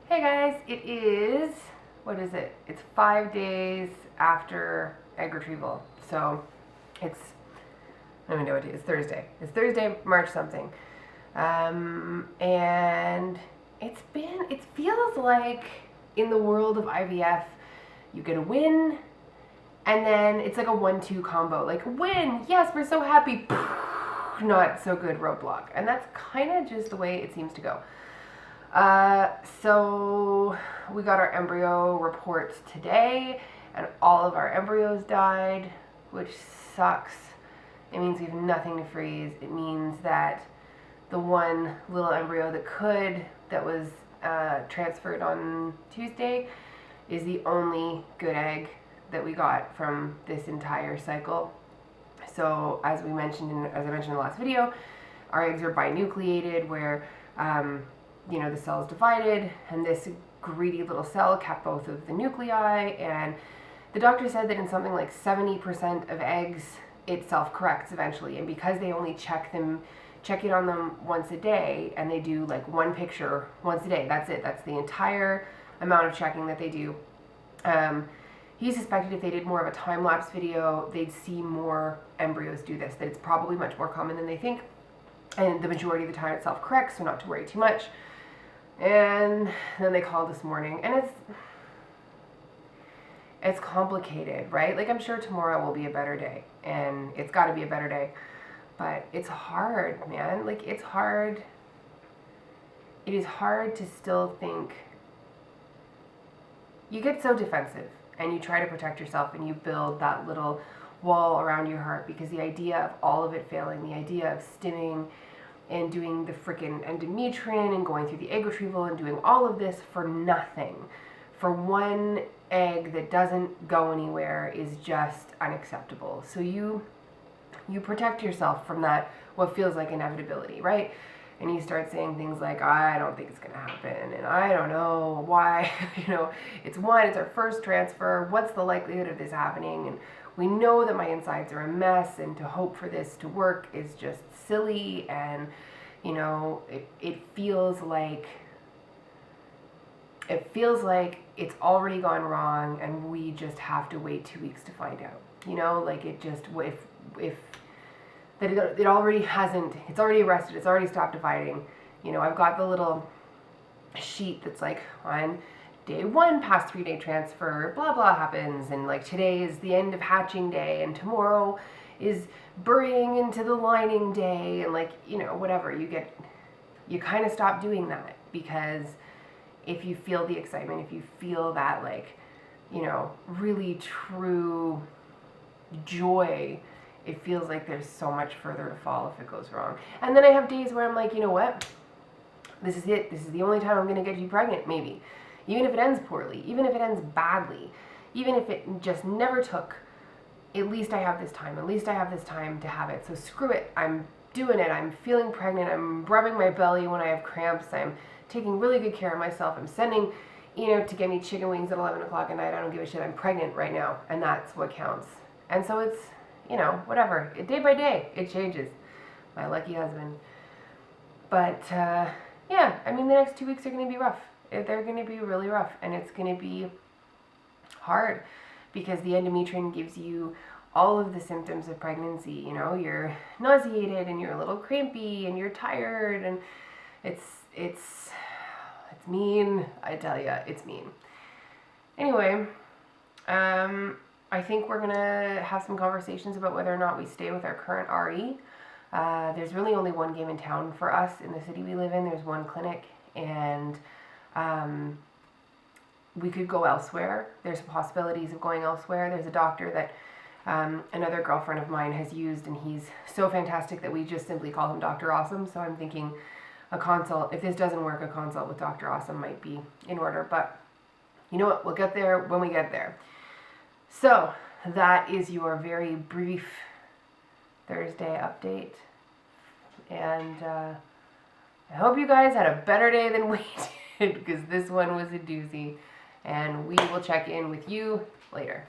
Hey guys, it is, what is it? It's 5 days after egg retrieval. So it's, I don't even know what it is. It's Thursday. It's Thursday, March something. And it feels like in the world of IVF, you get a win, and then it's like a 1-2 combo. Like, win, yes, we're so happy, not so good, roadblock. And that's kind of just the way it seems to go. So we got our embryo report today, and all of our embryos died, which sucks. It means we have nothing to freeze. It means that the one little embryo that was transferred on Tuesday, is the only good egg that we got from this entire cycle. So as I mentioned in the last video, our eggs are binucleated, where the cells divided, and this greedy little cell kept both of the nuclei, and the doctor said that in something like 70% of eggs it self-corrects eventually, and because they only check it on them once a day, and they do like one picture once a day, that's it, that's the entire amount of checking that they do. He suspected if they did more of a time-lapse video, they'd see more embryos do this, that it's probably much more common than they think, and the majority of the time it self-corrects, so not to worry too much. And then they called this morning, and it's complicated, right? Like, I'm sure tomorrow will be a better day, and it's got to be a better day, but it's hard, man. Like, it's hard. It is hard to still think. You get so defensive, and you try to protect yourself, and you build that little wall around your heart, because the idea of all of it failing, the idea of stimming and doing the frickin' endometrium and going through the egg retrieval and doing all of this for nothing, for one egg that doesn't go anywhere, is just unacceptable. So you protect yourself from that, what feels like inevitability, right? And you start saying things like, I don't think it's gonna happen, and I don't know why, it's our first transfer, what's the likelihood of this happening? And we know that my insides are a mess, and to hope for this to work is just silly, and it feels like it's already gone wrong, and we just have to wait 2 weeks to find out. It already hasn't, it's already arrested, it's already stopped dividing. I've got the little sheet that's like, on day 1 past 3-day transfer, blah blah happens, and like today is the end of hatching day, and tomorrow is burying into the lining day, and whatever, you kind of stop doing that, because if you feel the excitement, if you feel that really true joy, it feels like there's so much further to fall if it goes wrong. And then I have days where I'm like, you know what? This is it. This is the only time I'm going to get you pregnant, maybe. Even if it ends poorly, even if it ends badly, even if it just never took, at least I have this time. At least I have this time to have it. So screw it. I'm doing it. I'm feeling pregnant. I'm rubbing my belly when I have cramps. I'm taking really good care of myself. I'm sending, to get me chicken wings at 11 o'clock at night. I don't give a shit. I'm pregnant right now. And that's what counts. And so it's, whatever. Day by day, it changes. My lucky husband. But, yeah, the next 2 weeks are going to be rough. They're going to be really rough, and it's going to be hard, because the endometrium gives you all of the symptoms of pregnancy. You're nauseated, and you're a little crampy, and you're tired, and it's mean. I tell you, it's mean. Anyway, I think we're going to have some conversations about whether or not we stay with our current RE. There's really only one game in town for us in the city we live in. There's one clinic, and we could go elsewhere. There's possibilities of going elsewhere. There's a doctor that another girlfriend of mine has used, and he's so fantastic that we just simply call him Dr. Awesome. So I'm thinking a consult, if this doesn't work, a consult with Dr. Awesome might be in order. But you know what? We'll get there when we get there. So that is your very brief Thursday update, and I hope you guys had a better day than we did, because this one was a doozy, and we will check in with you later.